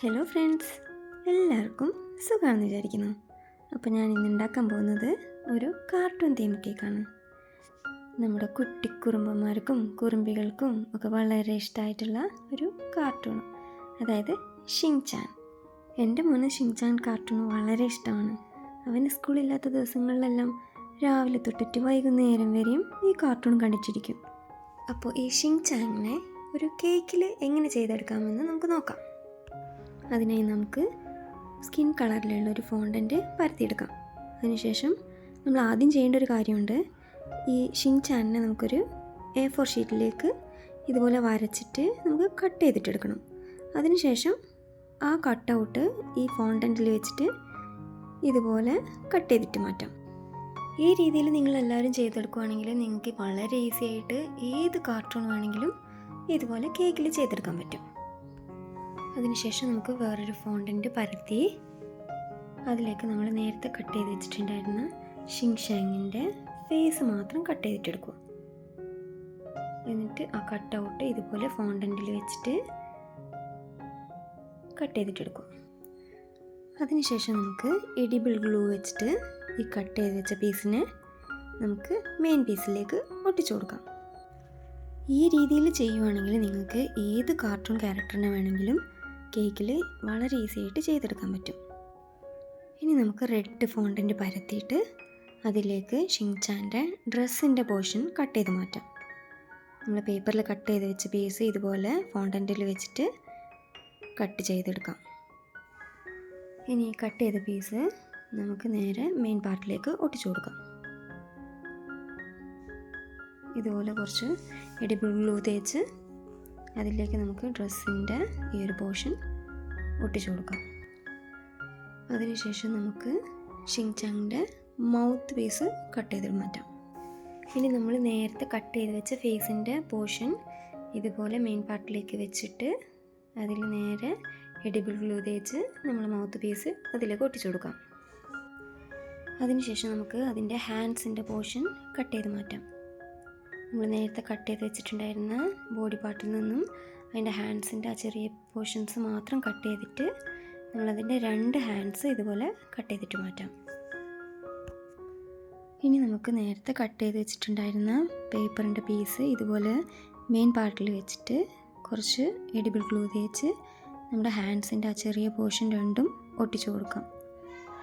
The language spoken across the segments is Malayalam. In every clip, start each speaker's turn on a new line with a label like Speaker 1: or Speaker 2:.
Speaker 1: ഹലോ ഫ്രണ്ട്സ്, എല്ലാവർക്കും സുഖമാണെന്ന് വിചാരിക്കുന്നു. അപ്പോൾ ഞാൻ ഇന്ന് ഉണ്ടാക്കാൻ പോകുന്നത് ഒരു കാർട്ടൂൺ തീം കേക്കാണ്. നമ്മുടെ കുട്ടിക്കുറുമ്പന്മാർക്കും കുറുമ്പികൾക്കും ഒക്കെ വളരെ ഇഷ്ടമായിട്ടുള്ള ഒരു കാർട്ടൂൺ, അതായത് ഷിൻചാൻ. എൻ്റെ മോന് ഷിൻചാൻ കാർട്ടൂൺ വളരെ ഇഷ്ടമാണ്. അവന് സ്കൂളില്ലാത്ത ദിവസങ്ങളിലെല്ലാം രാവിലെ തൊട്ടിട്ട് വൈകുന്നേരം വരെയും ഈ കാർട്ടൂൺ കണ്ടിട്ടിരിക്കും. അപ്പോൾ ഈ ഷിൻചാനെ ഒരു കേക്കിൽ എങ്ങനെ ചെയ്തെടുക്കാമെന്ന് നമുക്ക് നോക്കാം. അതിനായി നമുക്ക് സ്കിൻ കളറിലുള്ള ഒരു ഫോണ്ടൻറ്റ് പരത്തിയെടുക്കാം. അതിനുശേഷം നമ്മൾ ആദ്യം ചെയ്യേണ്ട ഒരു കാര്യമുണ്ട്. ഈ ഷിൻചാനിനെ നമുക്കൊരു A4 ഷീറ്റിലേക്ക് ഇതുപോലെ വരച്ചിട്ട് നമുക്ക് കട്ട് ചെയ്തിട്ടെടുക്കണം. അതിനുശേഷം ആ കട്ടൗട്ട് ഈ ഫോണ്ടൻറ്റിൽ വെച്ചിട്ട് ഇതുപോലെ കട്ട് ചെയ്തിട്ട് മാറ്റാം. ഈ രീതിയിൽ നിങ്ങളെല്ലാവരും ചെയ്തെടുക്കുകയാണെങ്കിൽ നിങ്ങൾക്ക് വളരെ ഈസി ആയിട്ട് ഏത് കാർട്ടൂൺ വേണമെങ്കിലും ഇതുപോലെ കേക്കിൽ ചെയ്തെടുക്കാൻ പറ്റും. അതിനുശേഷം നമുക്ക് വേറൊരു ഫോണ്ടൻറ്റ് പരത്തി അതിലേക്ക് നമ്മൾ നേരത്തെ കട്ട് ചെയ്ത് വെച്ചിട്ടുണ്ടായിരുന്ന ഷിൻചാനിൻ്റെ ഫേസ് മാത്രം കട്ട് ചെയ്തിട്ടെടുക്കുക. എന്നിട്ട് ആ കട്ടൗട്ട് ഇതുപോലെ ഫോണ്ടൻറ്റിൽ വെച്ചിട്ട് കട്ട് ചെയ്തിട്ടെടുക്കുക. അതിനുശേഷം നമുക്ക് എഡിബിൾ ഗ്ലൂ വെച്ചിട്ട് ഈ കട്ട് ചെയ്ത് വെച്ച പീസിനെ നമുക്ക് മെയിൻ പീസിലേക്ക് ഒട്ടിച്ചു കൊടുക്കാം. ഈ രീതിയിൽ ചെയ്യുവാണെങ്കിൽ നിങ്ങൾക്ക് ഏത് കാർട്ടൂൺ ക്യാരക്ടറിനെ വേണമെങ്കിലും കേക്കിൽ വളരെ ഈസി ആയിട്ട് ചെയ്തെടുക്കാൻ പറ്റും. ഇനി നമുക്ക് റെഡ് ഫോണ്ടൻറ്റ് പരത്തിയിട്ട് അതിലേക്ക് ഷിൻചാൻ്റെ ഡ്രസ്സിൻ്റെ പോർഷൻ കട്ട് ചെയ്ത് മാറ്റാം. നമ്മൾ പേപ്പറിൽ കട്ട് ചെയ്ത് വെച്ച പീസ് ഇതുപോലെ ഫോണ്ടൻറ്റിൽ വെച്ചിട്ട് കട്ട് ചെയ്തെടുക്കാം. ഇനി കട്ട് ചെയ്ത പീസ് നമുക്ക് നേരെ മെയിൻ പാർട്ടിലേക്ക് ഒട്ടിച്ചു കൊടുക്കാം. ഇതുപോലെ കുറച്ച് എഡിബിൾ ഗ്ലൂ തേച്ച് അതിലേക്ക് നമുക്ക് ഡ്രസ്സിൻ്റെ ഈ ഒരു പോർഷൻ ഒട്ടിച്ചു കൊടുക്കാം. അതിനുശേഷം നമുക്ക് ഷിൻചാൻ്റെ മൗത്ത് പീസ് കട്ട് ചെയ്ത് മാറ്റാം. ഇനി നമ്മൾ നേരത്തെ കട്ട് ചെയ്ത് വെച്ച ഫേസിൻ്റെ പോർഷൻ ഇതുപോലെ മെയിൻ പാർട്ടിലേക്ക് വെച്ചിട്ട് അതിൽ നേരെ എഡിബിൾ ഗ്ലൂ തേച്ച് നമ്മൾ മൗത്ത് പീസ് അതിലേക്ക് ഒട്ടിച്ചു കൊടുക്കാം. അതിനുശേഷം നമുക്ക് അതിൻ്റെ ഹാൻഡ്സിൻ്റെ പോർഷൻ കട്ട് ചെയ്ത് മാറ്റാം. നമ്മൾ നേരത്തെ കട്ട് ചെയ്ത് വെച്ചിട്ടുണ്ടായിരുന്ന ബോഡി പാർട്ടിൽ നിന്നും അതിൻ്റെ ഹാൻഡ്സിൻ്റെ ആ ചെറിയ പോർഷൻസ് മാത്രം കട്ട് ചെയ്തിട്ട് നമ്മളതിൻ്റെ 2 ഹാൻഡ്സ് ഇതുപോലെ കട്ട് ചെയ്തിട്ട് മാറ്റാം. ഇനി നമുക്ക് നേരത്തെ കട്ട് ചെയ്ത് വെച്ചിട്ടുണ്ടായിരുന്ന പേപ്പറിൻ്റെ പീസ് ഇതുപോലെ മെയിൻ പാർട്ടിൽ വെച്ചിട്ട് കുറച്ച് എഡിബിൾ ഗ്ലൂ തേച്ച് നമ്മുടെ ഹാൻഡ്സിൻ്റെ ആ ചെറിയ പോർഷൻ രണ്ടും ഒട്ടിച്ചു കൊടുക്കാം.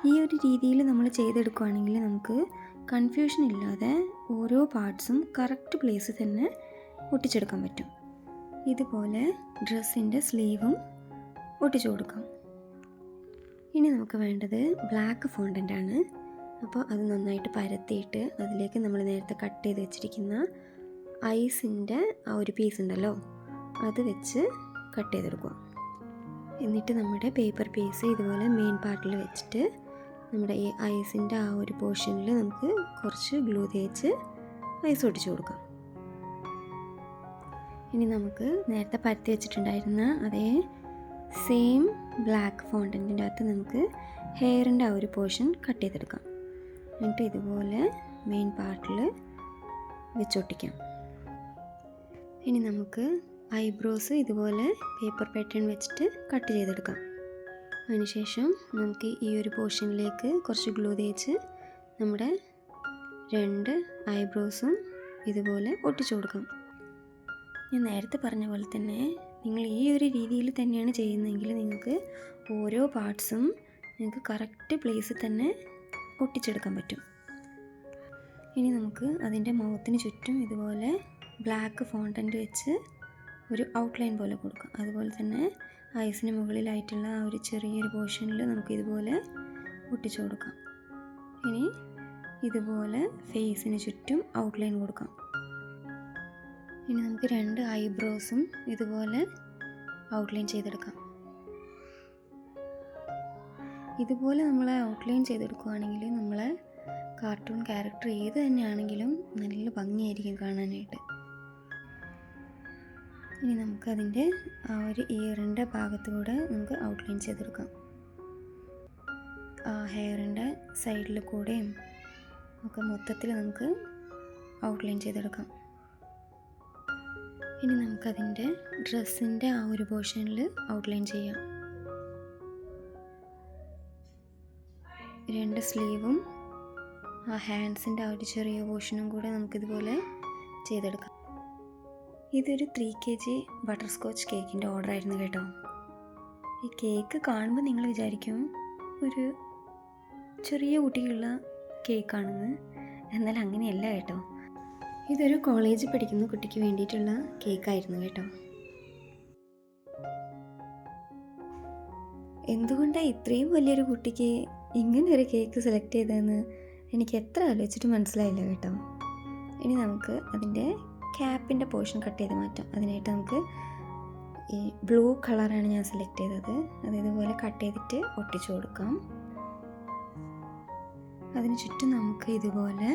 Speaker 1: ഈ ഒരു രീതിയിൽ നമ്മൾ ചെയ്തെടുക്കുകയാണെങ്കിൽ നമുക്ക് കൺഫ്യൂഷൻ ഇല്ലാതെ ഓരോ പാർട്സും കറക്റ്റ് പ്ലേസിൽ തന്നെ ഒട്ടിച്ചെടുക്കാൻ പറ്റും. ഇതുപോലെ ഡ്രസ്സിൻ്റെ സ്ലീവും ഒട്ടിച്ചു കൊടുക്കാം. ഇനി നമുക്ക് വേണ്ടത് ബ്ലാക്ക് ഫോണ്ടൻ്റാണ്. അപ്പോൾ അത് നന്നായിട്ട് പരത്തിയിട്ട് അതിലേക്ക് നമ്മൾ നേരത്തെ കട്ട് ചെയ്ത് വെച്ചിരിക്കുന്ന ഐസിൻ്റെ ആ ഒരു പീസ് ഉണ്ടല്ലോ അത് വെച്ച് കട്ട് ചെയ്തെടുക്കുക. എന്നിട്ട് നമ്മുടെ പേപ്പർ പീസ് ഇതുപോലെ മെയിൻ പാർട്ടിൽ വെച്ചിട്ട് നമ്മുടെ ഈ ഐസിൻ്റെ ആ ഒരു പോർഷനിൽ നമുക്ക് കുറച്ച് ഗ്ലൂ തേച്ച് ഐസ് ഒട്ടിച്ചു കൊടുക്കാം. ഇനി നമുക്ക് നേരത്തെ പരത്തി വെച്ചിട്ടുണ്ടായിരുന്ന അതേ സെയിം ബ്ലാക്ക് ഫോണ്ടൻറ്റിൻ്റെ അകത്ത് നമുക്ക് ഹെയറിൻ്റെ ആ ഒരു പോർഷൻ കട്ട് ചെയ്തെടുക്കാം. എന്നിട്ട് ഇതുപോലെ മെയിൻ പാർട്ടിൽ വെച്ചൊട്ടിക്കാം. ഇനി നമുക്ക് ഐബ്രോസ് ഇതുപോലെ പേപ്പർ പാറ്റേൺ വെച്ചിട്ട് കട്ട് ചെയ്തെടുക്കാം. അതിനുശേഷം നമുക്ക് ഈ ഒരു പോർഷനിലേക്ക് കുറച്ച് ഗ്ലൂ തേച്ച് നമ്മുടെ 2 ഐബ്രോസും ഇതുപോലെ ഒട്ടിച്ചു കൊടുക്കാം. ഞാൻ നേരത്തെ പറഞ്ഞ പോലെ തന്നെ നിങ്ങൾ ഈ ഒരു രീതിയിൽ തന്നെയാണ് ചെയ്യുന്നതെങ്കിൽ നിങ്ങൾക്ക് ഓരോ പാർട്സും നിങ്ങൾക്ക് കറക്റ്റ് പ്ലേസിൽ തന്നെ ഒട്ടിച്ചെടുക്കാൻ പറ്റും. ഇനി നമുക്ക് അതിൻ്റെ മുഖത്തിന് ചുറ്റും ഇതുപോലെ ബ്ലാക്ക് ഫോണ്ടൻറ്റ് വെച്ച് ഒരു ഔട്ട്ലൈൻ പോലെ കൊടുക്കാം. അതുപോലെ തന്നെ ഐസിന് മുകളിലായിട്ടുള്ള ആ ഒരു ചെറിയൊരു പോർഷനിൽ നമുക്ക് ഇതുപോലെ ഒട്ടിച്ചു കൊടുക്കാം. ഇനി ഇതുപോലെ ഫേസിന് ചുറ്റും ഔട്ട്ലൈൻ കൊടുക്കാം. ഇനി നമുക്ക് 2 ഐബ്രോസും ഇതുപോലെ ഔട്ട്ലൈൻ ചെയ്തെടുക്കാം. ഇതുപോലെ നമ്മൾ ഔട്ട്ലൈൻ ചെയ്തെടുക്കുകയാണെങ്കിൽ നമ്മളെ കാർട്ടൂൺ ക്യാരക്ടർ ഏത് തന്നെയാണെങ്കിലും നല്ല ഭംഗിയായിരിക്കും കാണാനായിട്ട്. ഇനി നമുക്കതിൻ്റെ ആ ഒരു ഇയറിൻ്റെ ഭാഗത്തുകൂടെ നമുക്ക് ഔട്ട്ലൈൻ ചെയ്തെടുക്കാം. ആ ഹെയറിൻ്റെ സൈഡിൽ കൂടെയും ഒക്കെ മൊത്തത്തിൽ നമുക്ക് ഔട്ട്ലൈൻ ചെയ്തെടുക്കാം. ഇനി നമുക്കതിൻ്റെ ഡ്രസ്സിൻ്റെ ആ ഒരു പോർഷനിൽ ഔട്ട്ലൈൻ ചെയ്യാം. രണ്ട് സ്ലീവും ആ ഹാൻഡ്സിൻ്റെ ആ ഒരു ചെറിയ പോർഷനും കൂടെ നമുക്കിതുപോലെ ചെയ്തെടുക്കാം. ഇതൊരു 3 kg ബട്ടർ സ്കോച്ച് കേക്കിൻ്റെ ഓർഡർ ആയിരുന്നു കേട്ടോ. ഈ കേക്ക് കാണുമ്പോൾ നിങ്ങൾ വിചാരിക്കും ഒരു ചെറിയ കുട്ടിക്കുള്ള കേക്കാണെന്ന്. എന്നാൽ അങ്ങനെയല്ല കേട്ടോ. ഇതൊരു കോളേജിൽ പഠിക്കുന്ന കുട്ടിക്ക് വേണ്ടിയിട്ടുള്ള കേക്കായിരുന്നു കേട്ടോ. എന്തുകൊണ്ടാണ് ഇത്രയും വലിയൊരു കുട്ടിക്ക് ഇങ്ങനെ ഒരു കേക്ക് സെലക്ട് ചെയ്തതെന്ന് എനിക്ക് എത്ര ആലോചിച്ചിട്ട് മനസ്സിലായില്ല കേട്ടോ. ഇനി നമുക്ക് അതിൻ്റെ ക്യാപ്പിൻ്റെ പോർഷൻ കട്ട് ചെയ്ത് മാറ്റാം. അതിനായിട്ട് നമുക്ക് ഈ ബ്ലൂ കളറാണ് ഞാൻ സെലക്ട് ചെയ്തത്. അത് ഇതുപോലെ കട്ട് ചെയ്തിട്ട് ഒട്ടിച്ചു കൊടുക്കാം. അതിന് ചുറ്റും നമുക്ക് ഇതുപോലെ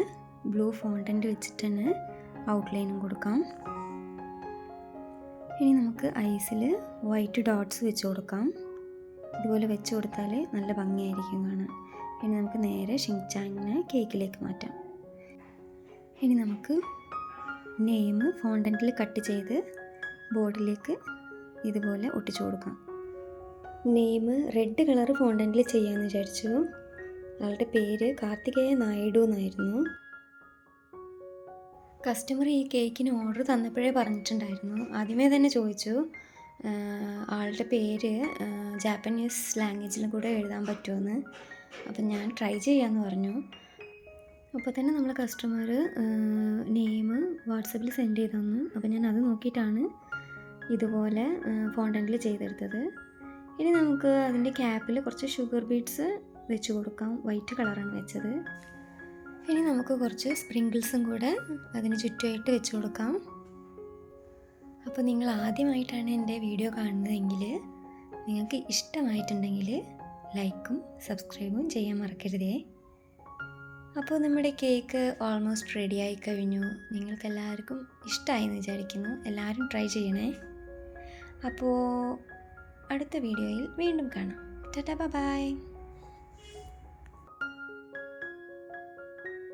Speaker 1: ബ്ലൂ ഫോണ്ടൻ്റ് വെച്ചിട്ട് തന്നെ ഔട്ട്ലൈനും കൊടുക്കാം. ഇനി നമുക്ക് ഐസിൽ വൈറ്റ് ഡോട്ട്സ് വെച്ച് കൊടുക്കാം. ഇതുപോലെ വെച്ച് കൊടുത്താൽ നല്ല ഭംഗിയായിരിക്കും കാണാൻ. ഇനി നമുക്ക് നേരെ ഷിങ്ചാങ്ങിനെ കേക്കിലേക്ക് മാറ്റാം. ഇനി നമുക്ക് നെയിം ഫോണ്ടൻ്റിൽ കട്ട് ചെയ്ത് ബോർഡിലേക്ക് ഇതുപോലെ ഒട്ടിച്ചു കൊടുക്കാം. നെയിം റെഡ് കളർ ഫോണ്ടൻ്റിൽ ചെയ്യാമെന്ന് വിചാരിച്ചു. ആളുടെ പേര് കാർത്തികേയ നായിഡു എന്നായിരുന്നു. കസ്റ്റമർ ഈ കേക്കിന് ഓർഡർ തന്നപ്പോഴേ പറഞ്ഞിട്ടുണ്ടായിരുന്നു. ആദ്യമേ തന്നെ ചോദിച്ചു ആളുടെ പേര് ജാപ്പനീസ് ലാംഗ്വേജിലും കൂടെ എഴുതാൻ പറ്റുമെന്ന്. അപ്പം ഞാൻ ട്രൈ ചെയ്യാമെന്ന് പറഞ്ഞു. അപ്പോൾ തന്നെ നമ്മളെ കസ്റ്റമർ നെയിം വാട്സപ്പിൽ സെൻഡ് ചെയ്ത് തന്നു. അപ്പോൾ ഞാൻ അത് നോക്കിയിട്ടാണ് ഇതുപോലെ ഫോണ്ടൻ്റിൽ ചെയ്തെടുത്തത്. ഇനി നമുക്ക് അതിൻ്റെ ക്യാപ്പിൽ കുറച്ച് ഷുഗർ ബീഡ്സ് വെച്ച് കൊടുക്കാം. വൈറ്റ് കളറാണ് വെച്ചത്. ഇനി നമുക്ക് കുറച്ച് സ്പ്രിങ്കിൾസും കൂടെ അതിന് ചുറ്റുമായിട്ട് വെച്ച് കൊടുക്കാം. അപ്പോൾ നിങ്ങൾ ആദ്യമായിട്ടാണ് എൻ്റെ വീഡിയോ കാണുന്നതെങ്കിൽ നിങ്ങൾക്ക് ഇഷ്ടമായിട്ടുണ്ടെങ്കിൽ ലൈക്കും സബ്സ്ക്രൈബും ചെയ്യാൻ മറക്കരുതേ. അപ്പോൾ നമ്മുടെ കേക്ക് ഓൾമോസ്റ്റ് റെഡിയായി കഴിഞ്ഞു. നിങ്ങൾക്കെല്ലാവർക്കും ഇഷ്ടമായെന്ന് വിചാരിക്കുന്നു. എല്ലാവരും ട്രൈ ചെയ്യണേ. അപ്പോൾ അടുത്ത വീഡിയോയിൽ വീണ്ടും കാണാം. Tata bye.